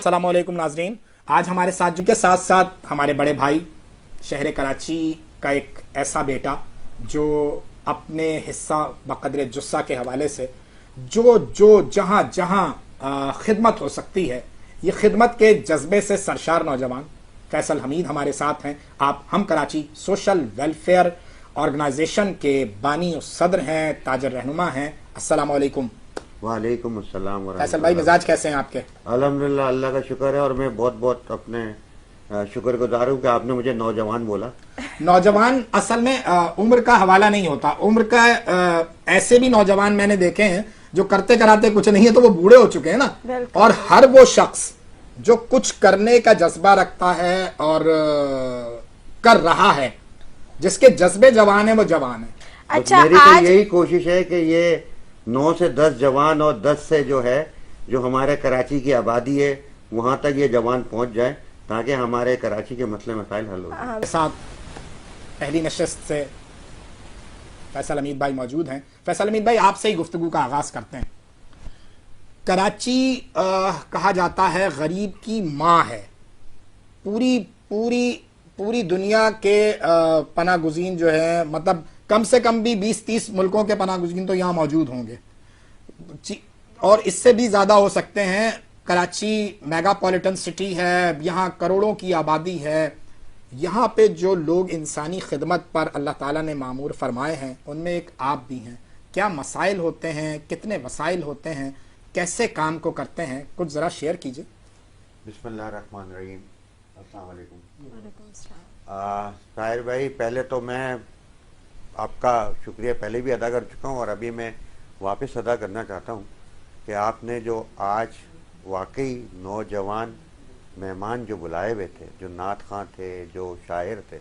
अस्सलाम वालेकुम नाजरीन, आज हमारे साथ के साथ साथ हमारे बड़े भाई शहर कराची का एक ऐसा बेटा जो अपने हिस्सा बकदर जुस्सा के हवाले से जो जहां जहां खिदमत हो सकती है, ये खिदमत के जज्बे से सरशार नौजवान फैसल हमीद हमारे साथ हैं। आप हम कराची सोशल वेलफेयर ऑर्गेनाइजेशन के बानी और सदर हैं, ताजर रहनुमा हैं। अस्सलाम वालेकुम। वालेकुम अस्सलाम। फैसल भाई, मिजाज कैसे हैं आपके? अल्हम्दुलिल्लाह, अल्लाह का शुक्र है। और मैं बहुत बहुत अपने शुक्रगुजार हूँ कि आपने मुझे नौजवान बोला। नौजवान असल में उम्र का हवाला नहीं होता। उम्र का ऐसे भी नौजवान मैंने देखे हैं जो करते कराते कुछ नहीं है तो वो बूढ़े हो चुके हैं ना। और हर वो शख्स जो कुछ करने का जज्बा रखता है और कर रहा है, जिसके जज्बे जवान है, वो जवान है। अच्छा, मेरी तो यही कोशिश है कि ये 9 से 10 जवान और 10 से जो है जो हमारे कराची की आबादी है वहां तक ये जवान पहुंच जाए ताकि हमारे कराची के मसले मसाइल हल हो जाए। साथ पहली नशिस्त से फैसल हमीद भाई मौजूद हैं। फैसल हमीद भाई, आपसे ही गुफ्तगू का आगाज करते हैं। कराची कहा जाता है गरीब की माँ है। पूरी पूरी पूरी दुनिया के पनाह गुज़ीन जो है, मतलब कम से कम भी 20-30 मुल्कों के पनाह गुज़ीन तो यहाँ मौजूद होंगे और इससे भी ज़्यादा हो सकते हैं। कराची मेगापॉलिटन सिटी है, यहाँ करोड़ों की आबादी है। यहाँ पे जो लोग इंसानी खिदमत पर अल्लाह ताला ने मामूर फरमाए हैं, उनमें एक आप भी हैं। क्या मसाइल होते हैं, कितने वसाइल होते हैं, कैसे काम को करते हैं, कुछ ज़रा शेयर कीजिए। बिस्मिल्लाहिर्रहमानिर्रहीम। अस्सलाम वालेकुम। ताहिर भाई, पहले तो मैं आपका शुक्रिया पहले भी अदा कर चुका हूँ और अभी मैं वापस अदा करना चाहता हूँ कि आपने जो आज वाकई नौजवान मेहमान जो बुलाए हुए थे, जो नात खां थे, जो शायर थे,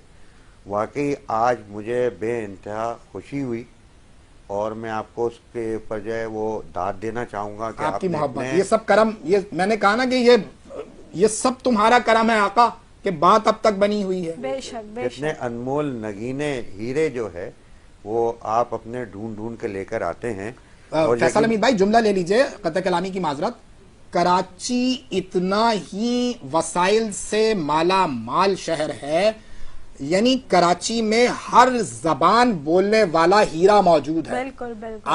वाकई आज मुझे बेइंतहा खुशी हुई और मैं आपको उसके ऊपर जो है वो दाद देना चाहूँगा कि आपकी मोहब्बत, ये सब करम, ये मैंने कहा ना कि ये सब तुम्हारा करम है आका, कि बात अब तक बनी हुई है। बेशक इतने अनमोल नगीने हीरे जो है वो आप अपने ढूंढ ढूंढ के लेकर आते हैं। और फैसल हमीद भाई, जुमला ले लीजिए, कतई कलामी की माजरत। कराची इतना ही वसाइल से माला माल शहर है, यानी कराची में हर जबान बोलने वाला हीरा मौजूद है। बिल्कुल बिल्कुल।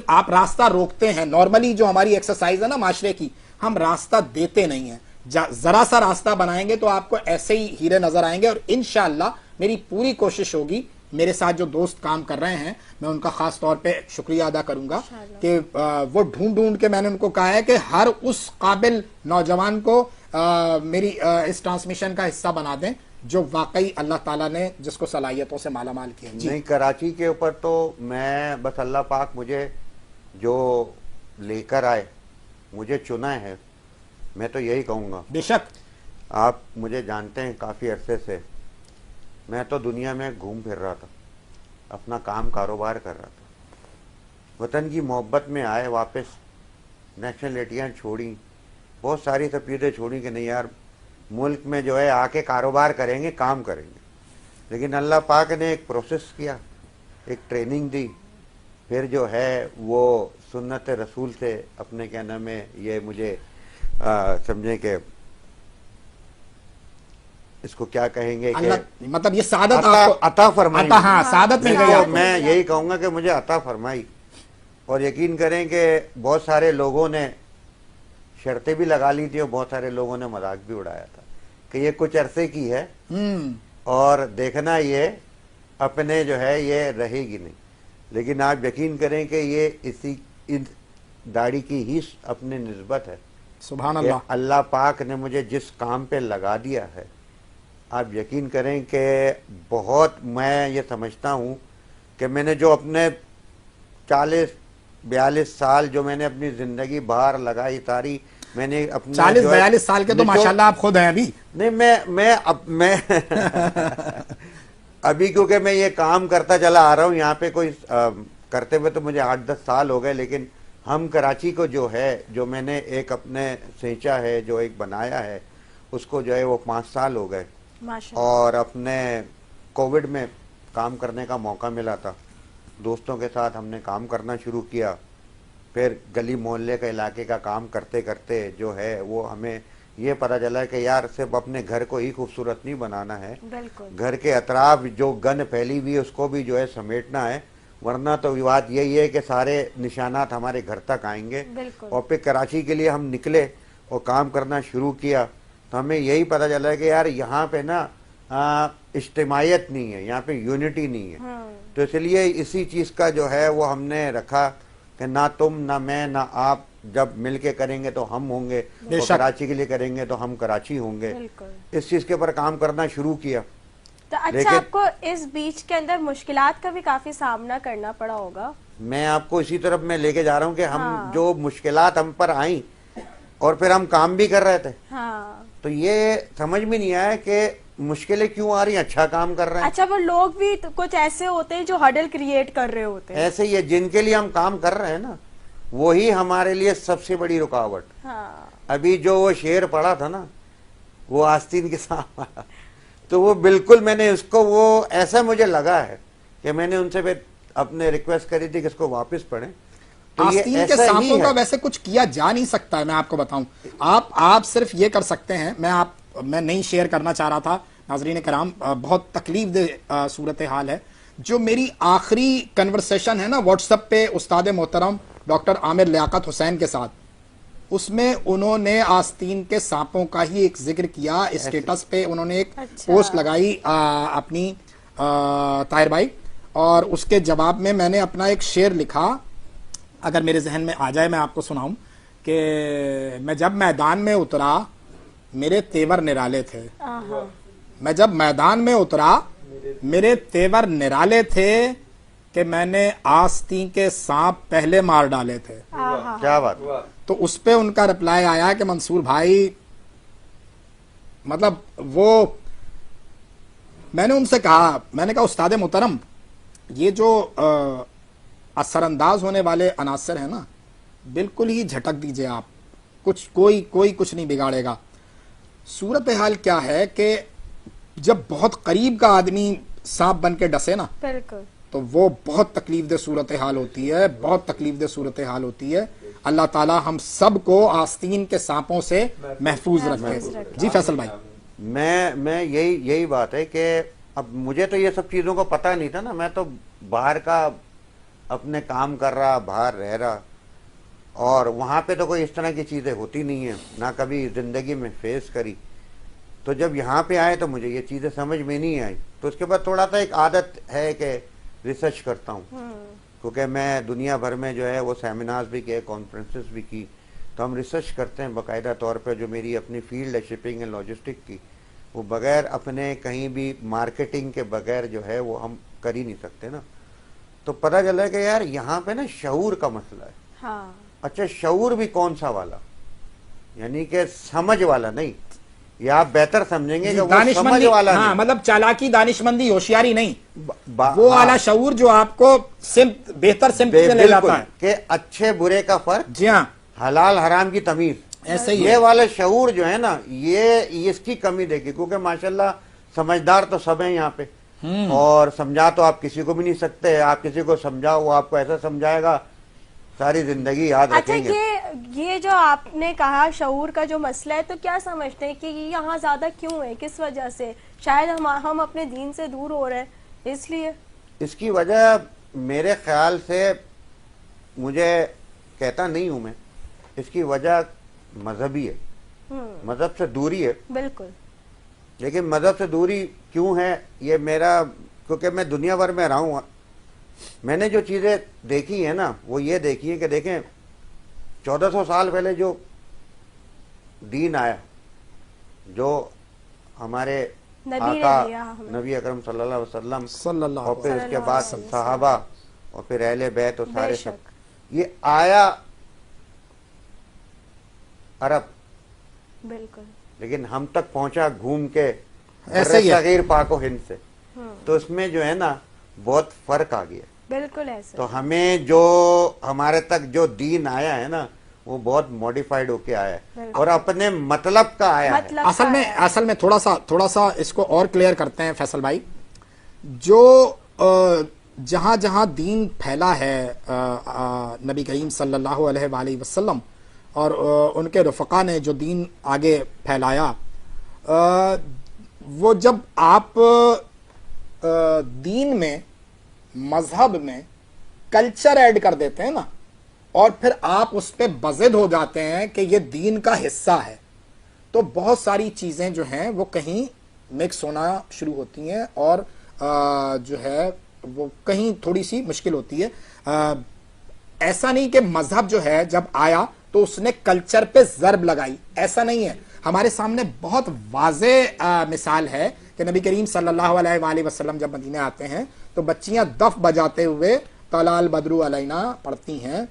आप रास्ता रोकते हैं। नॉर्मली जो हमारी एक्सरसाइज है ना माशरे की, हम रास्ता देते नहीं है। जरा सा रास्ता बनाएंगे तो आपको ऐसे ही हीरे नजर आएंगे। और इंशाअल्लाह मेरी पूरी कोशिश होगी, मेरे साथ जो दोस्त काम कर रहे हैं मैं उनका खास तौर पे शुक्रिया अदा करूंगा कि वो ढूंढ ढूंढ के, मैंने उनको कहा है कि हर उस काबिल नौजवान को मेरी इस ट्रांसमिशन का हिस्सा बना दें जो वाकई अल्लाह ताला ने जिसको सलाहियतों से माला माल किया। नहीं, कराची के ऊपर तो मैं बस अल्लाह पाक मुझे जो लेकर आए, मुझे चुना है, मैं तो यही कहूँगा। बेशक आप मुझे जानते हैं काफ़ी अरसे से, मैं तो दुनिया में घूम फिर रहा था, अपना काम कारोबार कर रहा था। वतन की मोहब्बत में आए, वापस नेशनलिटियाँ छोड़ी, बहुत सारी तपीदें छोड़ी कि नहीं यार मुल्क में जो है आके कारोबार करेंगे, काम करेंगे। लेकिन अल्लाह पाक ने एक प्रोसेस किया, एक ट्रेनिंग दी, फिर जो है वो सुन्नत रसूल से अपने क्या नाम है ये मुझे समझें कि इसको क्या कहेंगे कि मतलब ये सादत आपको अता फरमाई। हाँ, सादत मिल गई आपको। मैं यही कहूँगा कि मुझे अता फरमाई। और यकीन करें कि बहुत सारे लोगों ने शर्तें भी लगा ली थी और बहुत सारे लोगों ने मजाक भी उड़ाया था कि ये कुछ अरसे की है और देखना ये अपने जो है ये रहेगी नहीं। लेकिन आप यकीन करें कि ये इसी दाढ़ी की ही अपनी निस्बत है। सुभान अल्लाह। अल्लाह पाक ने मुझे जिस काम पे लगा दिया है, आप यकीन करें कि बहुत, मैं ये समझता हूँ कि मैंने जो अपने 40-42 साल जो मैंने अपनी ज़िंदगी बाहर लगाई तारी, मैंने अपने 40-42 साल के तो माशाल्लाह आप खुद हैं अभी। नहीं, मैं अभी क्योंकि मैं ये काम करता चला आ रहा हूँ, यहाँ पे कोई करते हुए तो मुझे 8-10 साल हो गए। लेकिन हम कराची को जो है, जो मैंने एक अपने सेंचा है, जो एक बनाया है, उसको जो है वो 5 साल हो गए। और अपने कोविड में काम करने का मौका मिला था, दोस्तों के साथ हमने काम करना शुरू किया। پھر گلی محلے کا علاقے کا کام کرتے کرتے جو ہے وہ ہمیں یہ پتہ چلا کہ یار صرف اپنے گھر کو ہی خوبصورت نہیں بنانا ہے, گھر کے اطراف جو گند پھیلی ہوئی ہے اس کو بھی جو ہے سمیٹنا ہے, ورنہ تو بات یہی ہے کہ سارے نشانات ہمارے گھر تک آئیں گے. اور پھر کراچی کے لیے ہم نکلے اور کام کرنا شروع کیا تو ہمیں یہی پتہ چلا کہ یار یہاں پہ نا اجتماعیت نہیں ہے, یہاں پہ یونٹی نہیں ہے. تو اس لیے اسی چیز کا جو ہے وہ ہم نے رکھا کہ نہ تم نہ میں نہ آپ, جب مل کے کریں گے تو ہم ہوں گے, اور کراچی کے لیے کریں گے تو ہم کراچی ہوں گے. اس چیز کے اوپر کام کرنا شروع کیا. تو اچھا, آپ کو اس بیچ کے اندر مشکلات کا بھی کافی سامنا کرنا پڑا ہوگا. میں آپ کو اسی طرف میں لے کے جا رہا ہوں کہ ہم جو مشکلات ہم پر آئیں اور پھر ہم کام بھی کر رہے تھے, تو یہ سمجھ میں نہیں آیا کہ مشکلیں کیوں آ رہی ہیں, اچھا کام کر رہے ہیں. اچھا, وہ لوگ بھی کچھ ایسے ہوتے ہیں جو ہڈل کریٹ کر رہے ہوتے ہیں. ایسے ہی ہے, جن کے لیے ہم کام کر رہے ہیں نا وہی ہمارے لیے سب سے بڑی رکاوٹ. ابھی جو وہ شعر پڑھا تھا نا, وہ آستین کے ساتھ آیا, تو وہ بالکل میں نے اس کو, وہ ایسا مجھے لگا ہے کہ میں نے ان سے اپنے ریکویسٹ کری تھی کہ اس کو واپس پڑھیں. آستین کے سانپوں کا ویسے کچھ کیا جا نہیں سکتا ہے, میں آپ کو بتاؤں. آپ صرف یہ کر سکتے ہیں, میں نہیں شیئر کرنا چاہ رہا تھا ناظرین کرام, بہت تکلیف دہ صورتحال ہے. جو میری آخری کنورسیشن ہے نا واٹس ایپ پہ استاد محترم ڈاکٹر عامر لیاقت حسین کے ساتھ, اس میں انہوں نے آستین کے سانپوں کا ہی ایک ذکر کیا. اسٹیٹس پہ انہوں نے ایک پوسٹ لگائی اپنی طاہر بھائی, اور اس کے جواب میں میں نے اپنا ایک شعر لکھا, اگر میرے ذہن میں آ جائے میں آپ کو سناؤں, کہ میں جب میدان میں اترا میرے تیور نرالے تھے. میں جب میدان میں اترا میرے تیور نرالے تھے, کہ میں نے آستین کے سانپ پہلے مار ڈالے تھے. کیا بات. تو اس پہ ان کا رپلائی آیا کہ منصور بھائی, مطلب وہ, میں نے ان سے کہا, میں نے کہا استاد محترم یہ جو اثر انداز ہونے والے عناصر ہیں نا بالکل ہی جھٹک دیجئے آپ, کوئی کچھ نہیں بگاڑے گا. صورتحال کیا ہے کہ جب بہت قریب کا آدمی سانپ بن کے ڈسے نا, بالکل, تو وہ بہت تکلیف دہ صورتحال ہوتی ہے, بہت تکلیف دہ صورتحال ہوتی ہے. اللہ تعالی ہم سب کو آستین کے سانپوں سے محفوظ رکھے. جی فیصل بھائی. میں یہی بات ہے کہ اب مجھے تو یہ سب چیزوں کو پتہ نہیں تھا نا, میں تو باہر کا اپنے کام کر رہا, باہر رہ رہا, اور وہاں پہ تو کوئی اس طرح کی چیزیں ہوتی نہیں ہیں, نہ کبھی زندگی میں فیس کری. تو جب یہاں پہ آئے تو مجھے یہ چیزیں سمجھ میں نہیں آئی. تو اس کے بعد تھوڑا سا ایک عادت ہے کہ ریسرچ کرتا ہوں, کیونکہ میں دنیا بھر میں جو ہے وہ سیمینارز بھی کیے, کانفرنسز بھی کی, تو ہم ریسرچ کرتے ہیں باقاعدہ طور پہ. جو میری اپنی فیلڈ ہے شپنگ اینڈ لاجسٹک کی, وہ بغیر اپنے کہیں بھی مارکیٹنگ کے بغیر جو ہے وہ ہم کر ہی نہیں سکتے نا. تو پتہ چلا کہ یار یہاں پہ نا شعور کا مسئلہ ہے. اچھا, شعور بھی کون سا والا, یعنی کہ سمجھ والا نہیں, یہ آپ بہتر سمجھیں گے کہ وہ سمجھ والا نہیں, مطلب چالاکی, دانشمندی, ہوشیاری نہیں, وہ والا شعور جو آپ کو بہتر سمت سے لے جاتا ہے, کہ اچھے برے کا فرق, جی ہاں, حلال حرام کی تمیز. ایسے ہی یہ والا شعور جو ہے نا, یہ اس کی کمی دیکھی, کیونکہ ماشاءاللہ سمجھدار تو سب ہیں یہاں پہ, اور سمجھا تو آپ کسی کو بھی نہیں سکتے. آپ کسی کو سمجھاؤ وہ آپ کو ایسا سمجھائے گا ساری زندگی یاد رکھیں گے. اچھا, یہ جو آپ نے کہا شعور کا جو مسئلہ ہے, تو کیا سمجھتے ہیں کہ یہ یہاں زیادہ کیوں ہے, کس وجہ سے؟ شاید ہم اپنے دین سے دور ہو رہے ہیں اس لیے. اس کی وجہ میرے خیال سے, مجھے کہتا نہیں ہوں میں, اس کی وجہ مذہبی ہے, مذہب سے دوری ہے. بالکل. لیکن مذہب سے دوری کیوں ہے یہ میرا, کیونکہ میں دنیا بھر میں رہا ہوں, میں نے جو چیزیں دیکھی ہیں نا وہ یہ دیکھی ہے کہ دیکھیں 1400 سال پہلے جو دین آیا, جو ہمارے آقا نبی اکرم صلی اللہ علیہ وسلم, اور پھر اس کے بعد صحابہ, اور پھر اہل بیت, اور سارے سب, یہ آیا عرب, بالکل, لیکن ہم تک پہنچا گھوم کے صغیر پاک و ہند سے. تو اس میں جو ہے نا بہت فرق آ گیا. بالکل ایسا. تو ہمیں جو ہمارے تک جو دین آیا ہے نا وہ بہت موڈیفائڈ ہو کے آیا ہے, اور اپنے مطلب کا آیا ہے. اصل میں تھوڑا سا اس کو اور کلیئر کرتے ہیں فیصل بھائی. جو جہاں جہاں دین پھیلا ہے نبی کریم صلی اللہ علیہ وآلہ وسلم اور ان کے رفقا نے جو دین آگے پھیلایا، وہ جب آپ دین میں، مذہب میں کلچر ایڈ کر دیتے ہیں نا، اور پھر آپ اس پہ بضد ہو جاتے ہیں کہ یہ دین کا حصہ ہے، تو بہت ساری چیزیں جو ہیں وہ کہیں مکس ہونا شروع ہوتی ہیں، اور جو ہے وہ کہیں تھوڑی سی مشکل ہوتی ہے۔ ایسا نہیں کہ مذہب جو ہے جب آیا تو اس نے کلچر پہ ضرب لگائی، ایسا نہیں ہے۔ ہمارے سامنے بہت واضح مثال ہے کہ نبی کریم صلی اللہ علیہ وآلہ وسلم جب مدینے آتے ہیں تو بچیاں دف بجاتے ہوئے طلع البدر علینا پڑھتی ہیں،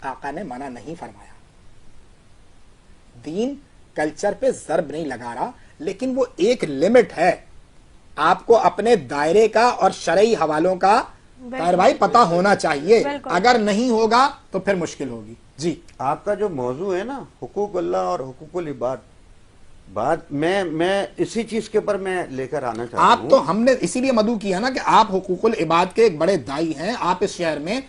آقا نے منع نہیں فرمایا۔ دین کلچر پہ ضرب نہیں لگا رہا، لیکن وہ ایک لمٹ ہے، آپ کو اپنے دائرے کا اور شرعی حوالوں کا بھائی پتہ ہونا چاہیے، اگر نہیں ہوگا تو پھر مشکل ہوگی۔ جی آپ کا جو موضوع ہے نا، حقوق اللہ اور حقوق العباد، بات میں اسی چیز کے اوپر میں لے کر آنا چاہتا ہوں۔ آپ تو ہم نے اسی لیے مدعو کیا نا کہ آپ حقوق العباد کے ایک بڑے دائی ہیں، آپ اس شہر میں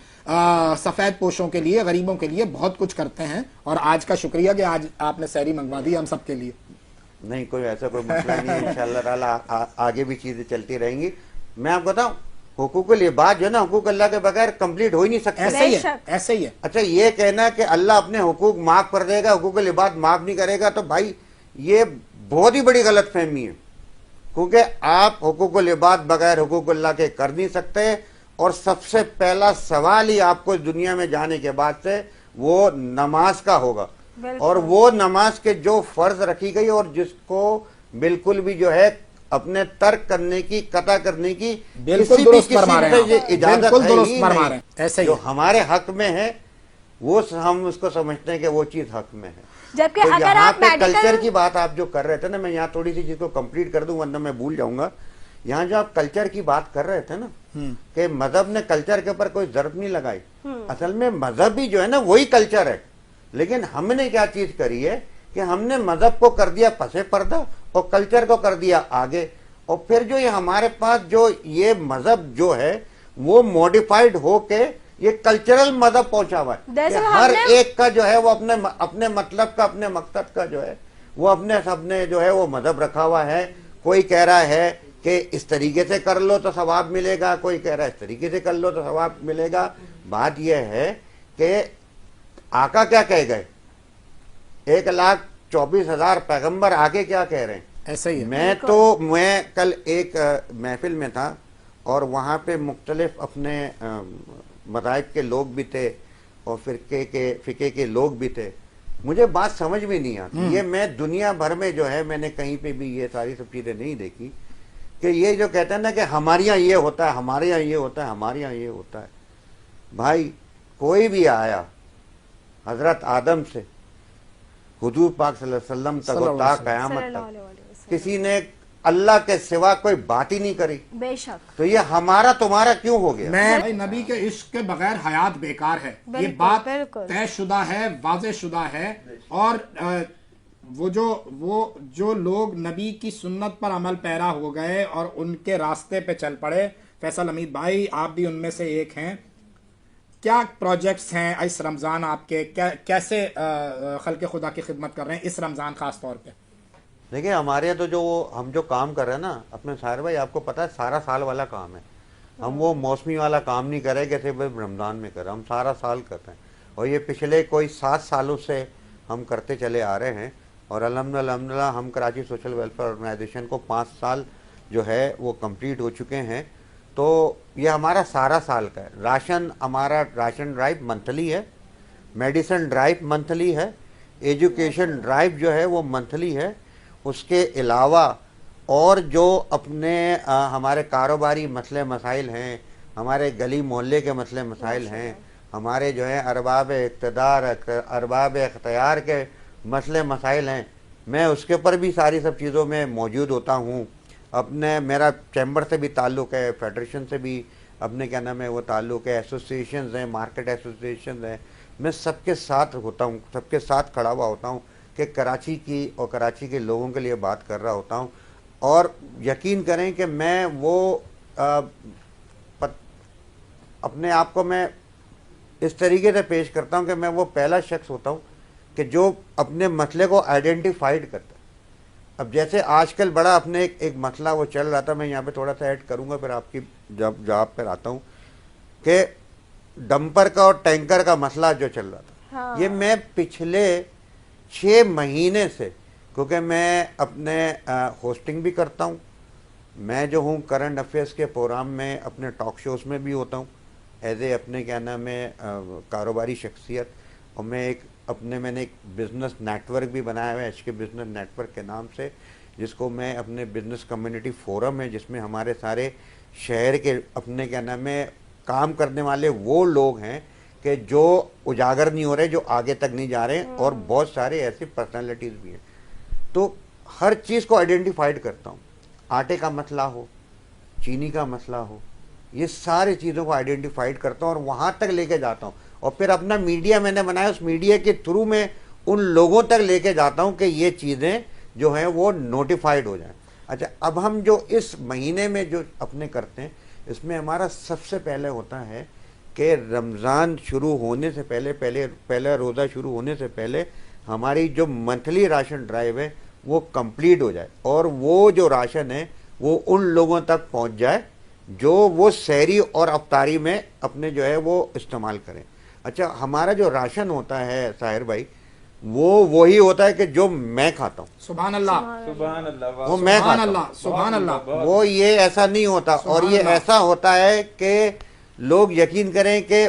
سفید پوشوں کے لیے، غریبوں کے لیے بہت کچھ کرتے ہیں، اور آج کا شکریہ کہ آج آپ نے سحری منگوا دی ہم سب کے لیے۔ نہیں، کوئی ایسا کوئی مسئلہ نہیں ہے، انشاءاللہ تعالیٰ آگے بھی چیزیں چلتی رہیں گی۔ میں آپ کو بتاؤں، حقوق العباد جو ہے نا، حقوق اللہ کے بغیر کمپلیٹ ہو ہی نہیں سکتے۔ ایسے ہی ہے، ایسے ہی ہے۔ اچھا، یہ کہنا کہ اللہ اپنے حقوق معاف کر دے گا، حقوق العباد معاف نہیں کرے گا، تو بھائی یہ بہت ہی بڑی غلط فہمی ہے، کیونکہ آپ حقوق العباد بغیر حقوق اللہ کے کر نہیں سکتے، اور سب سے پہلا سوال ہی آپ کو دنیا میں جانے کے بعد سے وہ نماز کا ہوگا، اور وہ نماز کے جو فرض رکھی گئی اور جس کو بالکل بھی جو ہے اپنے ترک کرنے کی، قطع کرنے کی بالکل درست فرما رہے ہیں، بالکل درست فرما رہے ہیں، ایسے ہی جو ہمارے حق میں ہے وہ ہم اس کو سمجھتے ہیں کہ وہ چیز حق میں ہے۔ جبکہ تو اگر یہاں آپ پہ کلچر کی بات آپ جو کر رہے تھے نا، میں یہاں تھوڑی سی چیز کو کمپلیٹ کر دوں ورنہ میں بھول جاؤں گا۔ یہاں جو آپ کلچر کی بات کر رہے تھے نا کہ مذہب نے کلچر کے اوپر کوئی ضرب نہیں لگائی، اصل میں مذہب ہی جو ہے نا وہی کلچر ہے، لیکن ہم نے کیا چیز کری ہے کہ ہم نے مذہب کو کر دیا پسے پردہ اور کلچر کو کر دیا آگے، اور پھر جو یہ ہمارے پاس جو یہ مذہب جو ہے وہ موڈیفائڈ ہو کے یہ کلچرل مذہب پہنچا ہوا ہے کہ ہر ایک کا جو ہے وہ اپنے مطلب کا، اپنے مقصد کا جو ہے وہ اپنے سب نے جو ہے وہ مذہب رکھا ہوا ہے۔ کوئی کہہ رہا ہے کہ اس طریقے سے کر لو تو ثواب ملے گا، کوئی کہہ رہا ہے اس طریقے سے کر لو تو ثواب ملے گا۔ بات یہ ہے کہ آقا کیا کہہ گئے، 1,24,000 پیغمبر آگے کیا کہہ رہے ہیں، ایسا ہی ہے۔ میں کل ایک محفل میں تھا اور وہاں پہ مختلف اپنے مذاہب کے لوگ بھی تھے اور فقہ کے لوگ بھی تھے، مجھے بات سمجھ میں نہیں آتی۔ یہ میں دنیا بھر میں جو ہے میں نے کہیں پہ بھی یہ ساری سب چیزیں نہیں دیکھی کہ یہ جو کہتے ہیں نا کہ ہمارے یہاں یہ ہوتا ہے، ہمارے یہاں یہ ہوتا ہے، ہمارے یہاں یہ ہوتا ہے۔ بھائی کوئی بھی آیا حضرت آدم سے حضور پاک صلی اللہ علیہ وسلم تک و تا قیامت تک کسی نے اللہ کے سوا کوئی بات ہی نہیں کری، بے شک، تو یہ ہمارا تمہارا کیوں ہو گیا؟ میں نبی کے عشق کے بغیر حیات بیکار ہے، یہ بات طے شدہ ہے، واضح شدہ ہے، اور وہ جو لوگ نبی کی سنت پر عمل پیرا ہو گئے اور ان کے راستے پہ چل پڑے، فیصل حمید بھائی آپ بھی ان میں سے ایک ہیں، کیا پروجیکٹس ہیں اس رمضان آپ کے، کیسے خلق خدا کی خدمت کر رہے ہیں اس رمضان خاص طور پہ؟ دیکھیں ہمارے تو جو ہم جو کام کر رہے ہیں نا اپنے سارے بھائی، آپ کو پتا ہے سارا سال والا کام ہے، ہم وہ موسمی والا کام نہیں کرے کہ صرف رمضان میں کریں، ہم سارا سال کرتے ہیں، اور یہ پچھلے کوئی 7 سالوں سے ہم کرتے چلے آ رہے ہیں، اور الحمدللہ ہم کراچی سوشل ویلفیئر آرگنائزیشن کو 5 سال جو ہے وہ کمپلیٹ ہو چکے ہیں، تو یہ ہمارا سارا سال کا ہے۔ ہمارا راشن ڈرائیو منتھلی ہے، میڈیسن ڈرائیو منتھلی ہے، ایجوکیشن ڈرائیو جو ہے وہ منتھلی ہے، اس کے علاوہ اور جو اپنے ہمارے کاروباری مسئلے مسائل ہیں، ہمارے گلی محلے کے مسئلے مسائل ہیں، ہمارے جو ہے ارباب اقتدار، ارباب اختیار کے مسئلے مسائل ہیں، میں اس کے اوپر بھی ساری سب چیزوں میں موجود ہوتا ہوں۔ میرا چیمبر سے بھی تعلق ہے، فیڈریشن سے بھی اپنے کیا نام ہے وہ تعلق ہے، ایسوسیشنز ہیں، مارکیٹ ایسوسیشنز ہیں، میں سب کے ساتھ ہوتا ہوں، سب کے ساتھ کھڑا ہوا ہوتا ہوں کہ کراچی کی اور کراچی کے لوگوں کے لیے بات کر رہا ہوتا ہوں، اور یقین کریں کہ میں وہ अपने आप को मैं इस तरीके से पेश करता हूँ कि मैं वो पहला शख्स होता हूँ कि जो अपने मसले को आइडेंटिफाइड करता है। अब जैसे आजकल बड़ा अपने एक मसला वो चल रहा था, मैं यहाँ पे थोड़ा सा ऐड करूँगा, फिर आपकी जब जवाब पर आता हूँ, कि डंपर का और टैंकर का मसला जो चल रहा था। हाँ। ये मैं पिछले 6 महीने से, क्योंकि मैं अपने होस्टिंग भी करता हूँ, मैं जो हूँ करंट अफेयर्स के प्रोग्राम में अपने टॉक शोज़ में भी होता हूँ एज ए अपने क्या नाम है कारोबारी शख्सियत, और मैंने एक बिज़नेस नेटवर्क भी बनाया हुआ है HK बिज़नेस नेटवर्क के नाम से, जिसको मैं अपने बिज़नेस कम्युनिटी फोरम है, जिसमें हमारे सारे शहर के अपने क्या नाम है काम करने वाले वो लोग हैं कि जो उजागर नहीं हो रहे, जो आगे तक नहीं जा रहे हैं, और बहुत सारे ऐसी पर्सनालिटीज़ भी हैं। तो हर चीज़ को आइडेंटिफाइड करता हूँ, आटे का मसला हो, चीनी का मसला हो, ये सारी चीज़ों को आइडेंटिफाइड करता हूँ और वहाँ तक लेके जाता हूँ, और फिर अपना मीडिया मैंने बनाया, उस मीडिया के थ्रू में उन लोगों तक लेके जाता हूँ कि ये चीज़ें जो हैं वो नोटिफाइड हो जाएं। अच्छा, अब हम जो इस महीने में जो अपने करते हैं, इसमें हमारा सबसे पहले होता है कि रमज़ान शुरू होने से पहले रोज़ा शुरू होने से पहले हमारी जो मंथली राशन ड्राइव है वो कंप्लीट हो जाए, और वो जो राशन है वो उन लोगों तक पहुंच जाए जो वो सहरी और अफ्तारी में अपने जो है वो इस्तेमाल करें। अच्छा, हमारा जो राशन होता है साहिर भाई, वो वही होता है कि जो मैं खाता हूँ। सुभान अल्लाह, सुभान अल्लाह, वो मैं खाता हूँ। सुभान अल्लाह। वो ये ऐसा नहीं होता, और ये ऐसा होता है कि लोग यकीन करें कि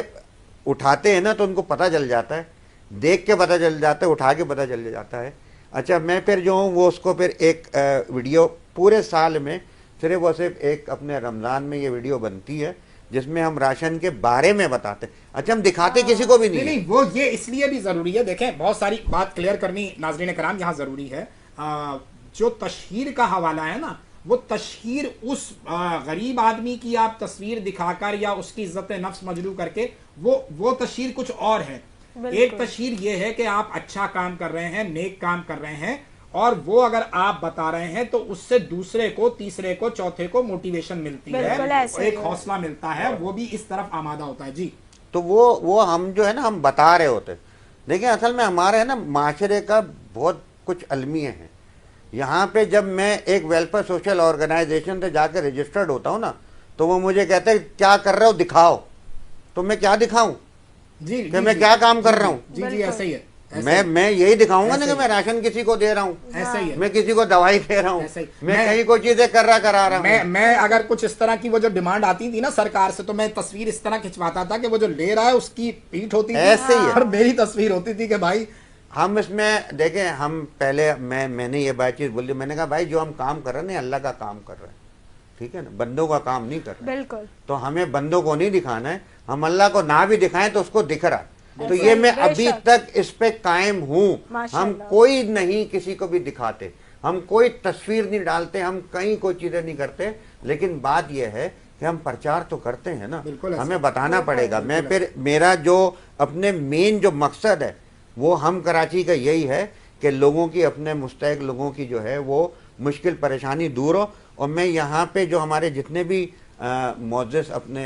उठाते हैं ना तो उनको पता चल जाता है, देख के पता चल जाता है, उठा के पता चल जाता है। अच्छा, मैं फिर जो हूँ वो उसको फिर एक वीडियो पूरे साल में सिर्फ एक अपने रमज़ान में ये वीडियो बनती है जिसमें हम राशन के बारे में बताते हैं। अच्छा, हम दिखाते किसी को भी नहीं, वो ये इसलिए भी जरूरी है। देखें, बहुत सारी बात क्लियर करनी नाज़रीन कराम यहाँ जरूरी है। जो तशहीर का हवाला है ना, वो तशहीर उस गरीब आदमी की आप तस्वीर दिखाकर या उसकी इज्जत नफ्स मजरू करके वो तशहीर कुछ और है। एक तशहीर ये है कि आप अच्छा काम कर रहे हैं, नेक काम कर रहे हैं, और वो अगर आप बता रहे हैं तो उससे दूसरे को, तीसरे को, चौथे को मोटिवेशन मिलती है, एक हौसला मिलता है, वो भी इस तरफ आमादा होता है। जी, तो वो हम जो है ना हम बता रहे होते। देखिए, असल में हमारे है ना माशरे का बहुत कुछ अलमिया है। यहाँ पे जब मैं एक वेलफेयर सोशल ऑर्गेनाइजेशन से जाकर रजिस्टर्ड होता हूँ ना, तो वो मुझे कहते हैं क्या कर रहे हो, दिखाओ। तो मैं क्या दिखाऊं जी, कि मैं क्या काम कर रहा हूँ? जी, ऐसा ही है। मैं यही दिखाऊंगा ना कि मैं राशन किसी को दे रहा हूँ, ऐसा ही है। मैं किसी को दवाई दे रहा हूँ, मैं कहीं कोई चीजें करा रहा हूँ। मैं अगर कुछ इस तरह की वो जो डिमांड आती थी ना सरकार से, तो मैं तस्वीर इस तरह खिंचवाता था कि वो जो ले रहा है उसकी पीठ होती थी, ऐसे ही है। और मेरी तस्वीर होती थी कि भाई हम इसमें देखें, हम पहले मैंने ये बात चीज बोली, मैंने कहा भाई जो हम काम कर रहे हैं अल्लाह का काम कर रहे हैं, ठीक है ना, बंदों का काम नहीं कर रहे। बिल्कुल। तो हमें बंदों को नहीं दिखाना है, हम अल्लाह को ना भी दिखाएं तो उसको दिख रहा है। तो ये मैं अभी तक इस पे कायम हूँ। हम कोई नहीं किसी को भी दिखाते, हम कोई तस्वीर नहीं डालते, हम कहीं कोई चीजें नहीं करते, लेकिन बात यह है कि हम प्रचार तो करते हैं ना, हमें बताना पड़ेगा। मैं फिर मेरा जो अपने मेन जो मकसद है वो हम कराची का यही है कि लोगों की, अपने मुस्तहिक लोगों की जो है वो मुश्किल परेशानी दूर हो। और मैं यहाँ पे जो हमारे जितने भी मोअज़्ज़िज़ अपने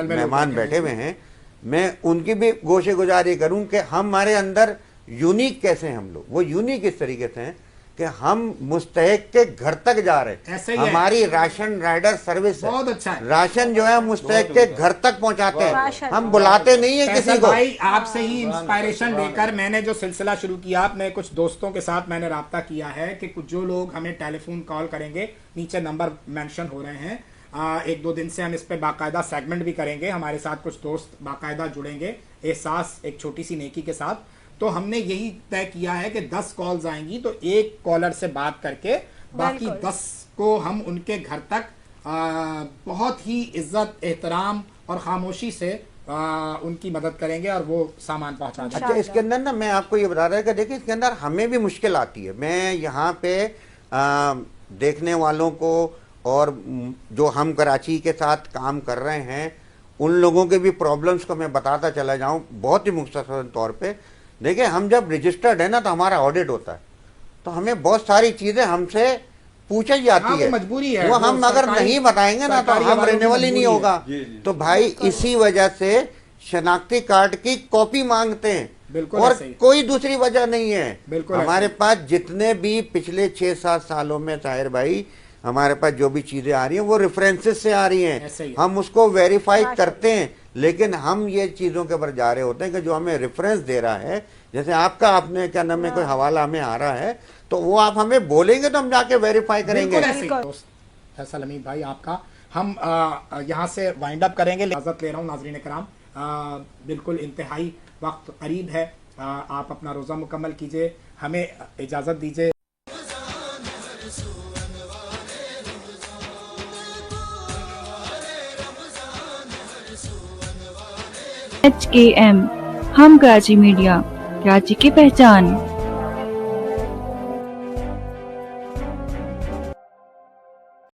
मेहमान बैठे हुए हैं, मैं उनकी भी गोशे गुजारी करूं कि हमारे अंदर यूनिक कैसे हैं हम लोग। वो यूनिक इस तरीके से हैं कि हम मुस्तहिक के घर तक जा रहे हैं। हमारी राशन राइडर सर्विस बहुत अच्छा है। राशन जो है मुस्तहिक के घर तक पहुंचाते हैं, हम बुलाते नहीं है किसी को। भाई, आपसे ही इंस्पायरेशन लेकर मैंने जो सिलसिला शुरू किया, अपने कुछ दोस्तों के साथ मैंने राब्ता किया है कि कुछ जो लोग हमें टेलीफोन कॉल करेंगे, नीचे नंबर मेंशन हो रहे हैं, 1-2 दिन से हम इस पे बाकायदा सेगमेंट भी करेंगे। हमारे साथ कुछ दोस्त बाकायदा जुड़ेंगे एहसास एक छोटी सी नेकी के साथ। तो हमने यही तय किया है कि 10 कॉल्स आएंगी तो एक कॉलर से बात करके बाकी 10 को हम उनके घर तक बहुत ही इज्जत, एहतराम और खामोशी से उनकी मदद करेंगे और वो सामान पहुंचा देंगे। अच्छा, इसके अंदर ना मैं आपको ये बता रहा कि देखिए, इसके अंदर हमें भी मुश्किल आती है। मैं यहाँ पे देखने वालों को और जो हम कराची के साथ काम कर रहे हैं उन लोगों के भी प्रॉब्लम्स को मैं बताता चला जाऊं बहुत ही मुख्तसर तौर पे। देखिए, हम जब रजिस्टर्ड है ना तो हमारा ऑडिट होता है, तो हमें बहुत सारी चीज़ें हमसे पूछा जाती हाँ, वो है, मजबूरी है, वो वो हम अगर सरकारी- नहीं बताएंगे ना तो सरकारी हम हवालों की रिन्यूअल ही नहीं मजबूरी होगा। तो भाई इसी वजह से शनाख्ती कार्ड की कॉपी मांगते हैं, बिल्कुल और ऐसे ही। कोई दूसरी वजह नहीं है। बिल्कुल हमारे ऐसे ही। पास जितने भी पिछले 6-7 सालों में ताहिर भाई हमारे पास जो भी चीजें आ रही हैं वो रेफरेंसेस से आ रही ऐसे ही हैं, है। हम उसको वेरीफाई करते हैं, लेकिन हम ये चीजों के ऊपर जा रहे होते हैं कि जो हमें रेफरेंस दे रहा है, जैसे आपका आपने क्या नाम है कोई हवाला हमें आ रहा है तो वो आप हमें बोलेंगे तो हम जाके वेरीफाई करेंगे। बिल्कुल ऐसे ही। दोस्त फैसल हमीद भाई आपका हम यहाँ से वाइंड अप करेंगे, इजाजत ले रहा हूँ नाजरीन कराम, बिल्कुल इंतहाई वक्त करीब है, आप अपना रोज़ा मुकम्मल कीजिए, हमें इजाज़त दीजिए। HKM हम कराची मीडिया, कराची की पहचान।